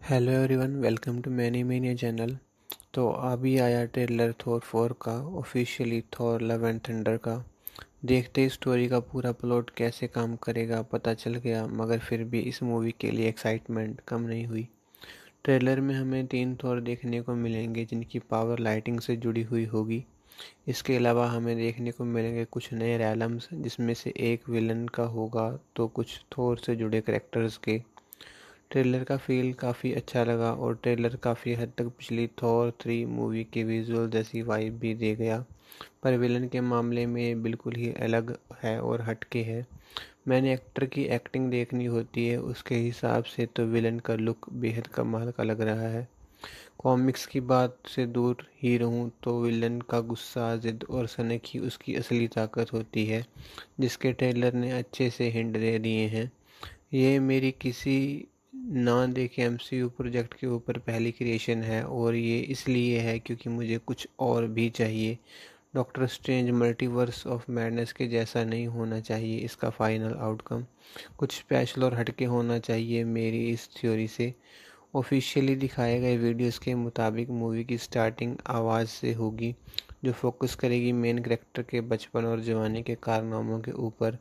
Hello everyone, welcome to many many channel. तो अभी आया ट्रेलर थॉर 4 का, officially Thor love and thunder का। देखते ही स्टोरी का पूरा प्लॉट कैसे काम करेगा पता चल गया, मगर फिर भी इस मूवी के लिए एक्साइटमेंट कम नहीं हुई। ट्रेलर में हमें 3 थॉर देखने को मिलेंगे जिनकी पावर लाइटिंग से जुड़ी हुई होगी। इसके अलावा हमें देखने को मिलेंगे कुछ नए रैलम्स, जिसमें से एक विलन का होगा तो कुछ थॉर से जुड़े करेक्टर्स के। ट्रेलर का फील काफ़ी अच्छा लगा और ट्रेलर काफ़ी हद तक पिछली थॉर 3 मूवी के विजुअल जैसी वाइब भी दे गया, पर विलन के मामले में बिल्कुल ही अलग है और हटके है। मैंने एक्टर की एक्टिंग देखनी होती है, उसके हिसाब से तो विलन का लुक बेहद कमाल का लग रहा है। कॉमिक्स की बात से दूर ही रहूं तो विलन का गुस्सा, जिद और सनक ही उसकी असली ताकत होती है, जिसके ट्रेलर ने अच्छे से हिंट दे दिए हैं। ये मेरी किसी ना देखे एमसीयू प्रोजेक्ट के ऊपर पहली क्रिएशन है, और ये इसलिए है क्योंकि मुझे कुछ और भी चाहिए। Doctor strange multiverse of madness के जैसा नहीं होना चाहिए इसका फाइनल आउटकम, कुछ स्पेशल और हटके होना चाहिए मेरी इस थ्योरी से। ऑफिशियली दिखाए गए वीडियोस के मुताबिक मूवी की स्टार्टिंग आवाज़ से होगी, जो फोकस करेगी मेन कैरेक्टर के बचपन और जवानी के कारनामों के ऊपर।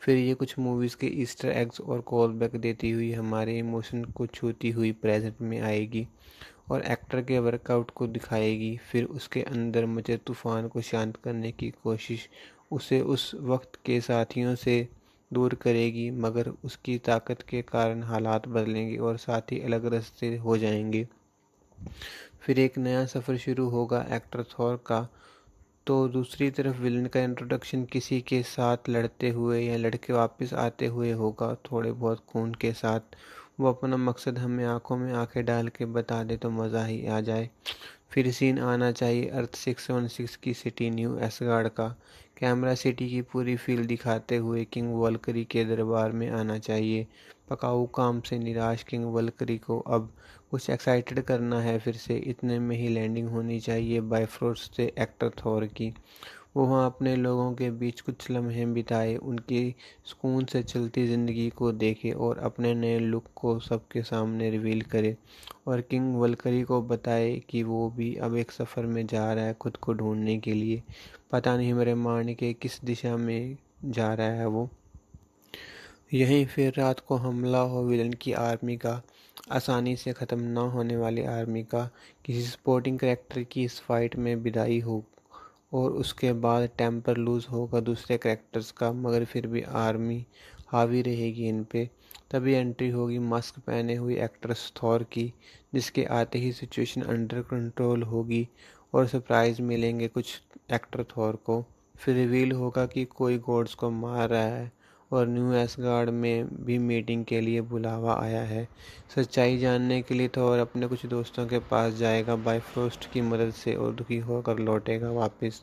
फिर ये कुछ मूवीज़ के ईस्टर एग्स और कॉल बैक देती हुई हमारे इमोशन को छूती हुई प्रेजेंट में आएगी और एक्टर के वर्कआउट को दिखाएगी। फिर उसके अंदर मचे तूफान को शांत करने की कोशिश उसे उस वक्त के साथियों से दूर करेगी, मगर उसकी ताकत के कारण हालात बदलेंगे और साथ ही अलग रास्ते हो जाएंगे। फिर एक नया सफ़र शुरू होगा एक्टर थॉर का। तो दूसरी तरफ विलन का इंट्रोडक्शन किसी के साथ लड़ते हुए या लड़के वापस आते हुए होगा, थोड़े बहुत खून के साथ। वो अपना मकसद हमें आंखों में आंखें डाल के बता दे तो मज़ा ही आ जाए। फिर सीन आना चाहिए अर्थ 616 की सिटी न्यू एसगार्ड का। कैमरा सिटी की पूरी फील दिखाते हुए किंग वल्करी के दरबार में आना चाहिए। पकाऊ काम से निराश किंग वल्करी को अब कुछ एक्साइटेड करना है फिर से, इतने में ही लैंडिंग होनी चाहिए बाइफ्रोस्ट से एक्टर थॉर की। वो वहाँ अपने लोगों के बीच कुछ लम्हे बिताए, उनकी सुकून से चलती ज़िंदगी को देखे और अपने नए लुक को सबके सामने रिवील करे, और किंग वल्करी को बताए कि वो भी अब एक सफ़र में जा रहा है खुद को ढूंढने के लिए। पता नहीं मेरे मारने के किस दिशा में जा रहा है वो। यहीं फिर रात को हमला हो विलन की आर्मी का, आसानी से ख़त्म ना होने वाली आर्मी का। किसी सपोर्टिंग करेक्टर की इस फाइट में विदाई हो और उसके बाद टेम्पर लूज़ होगा दूसरे करेक्टर्स का, मगर फिर भी आर्मी हावी रहेगी इन पे। तभी एंट्री होगी मास्क पहने हुई एक्ट्रेस थॉर की, जिसके आते ही सिचुएशन अंडर कंट्रोल होगी और सरप्राइज मिलेंगे कुछ एक्टर थॉर को। फिर रिवील होगा कि कोई गॉड्स को मार रहा है और न्यू एसगार्ड में भी मीटिंग के लिए बुलावा आया है। सच्चाई जानने के लिए थॉर अपने कुछ दोस्तों के पास जाएगा बाइफ्रोस्ट की मदद से और दुखी होकर लौटेगा वापस।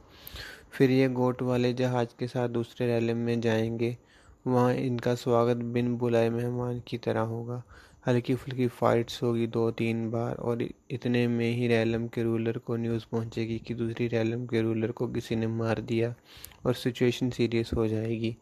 फिर ये गोट वाले जहाज के साथ दूसरे रैलम में जाएंगे, वहाँ इनका स्वागत बिन बुलाए मेहमान की तरह होगा। हल्की फुल्की फाइट्स होगी 2-3 बार, और इतने में ही रैलम के रूलर को न्यूज़ पहुंचेगी कि दूसरी रैलम के रूलर को किसी ने मार दिया और सिचुएशन सीरियस हो जाएगी।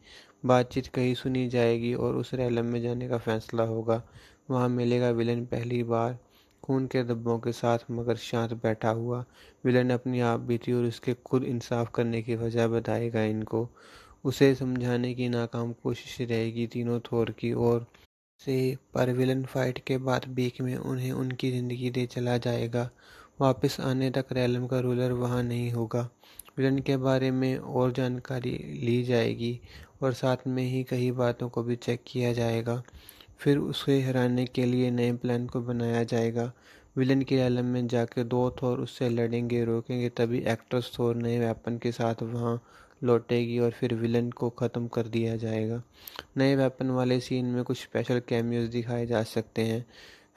बातचीत कहीं सुनी जाएगी और उस रैलम में जाने का फैसला होगा। वहाँ मिलेगा विलन पहली बार खून के धब्बों के साथ, मगर शांत बैठा हुआ। विलन अपनी आप बीती और उसके खुद इंसाफ करने की वजह बताएगा इनको। उसे समझाने की नाकाम कोशिश रहेगी तीनों थोर की ओर से, पर विलन फाइट के बाद बीच में उन्हें उनकी ज़िंदगी दे चला जाएगा। वापस आने तक रैलम का रूलर वहाँ नहीं होगा। विलन के बारे में और जानकारी ली जाएगी और साथ में ही कई बातों को भी चेक किया जाएगा। फिर उसे हराने के लिए नए प्लान को बनाया जाएगा। विलन के आलम में जाकर दो थोर उससे लड़ेंगे रोकेंगे, तभी एक्ट्रेस थोर नए वेपन के साथ वहाँ लौटेगी और फिर विलन को ख़त्म कर दिया जाएगा। नए वेपन वाले सीन में कुछ स्पेशल कैमियोज दिखाए जा सकते हैं।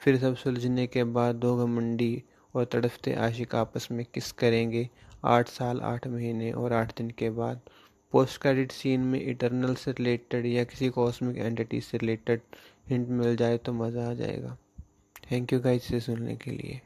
फिर सब सुलझने के बाद दो घमंडी और तड़फते आशिक आपस में किस करेंगे 8 साल 8 महीने और 8 दिन के बाद। पोस्ट क्रेडिट सीन में इटर्नल से रिलेटेड या किसी कॉस्मिक एंटिटी से रिलेटेड हिंट मिल जाए तो मज़ा आ जाएगा। थैंक यू गाइस इसे सुनने के लिए।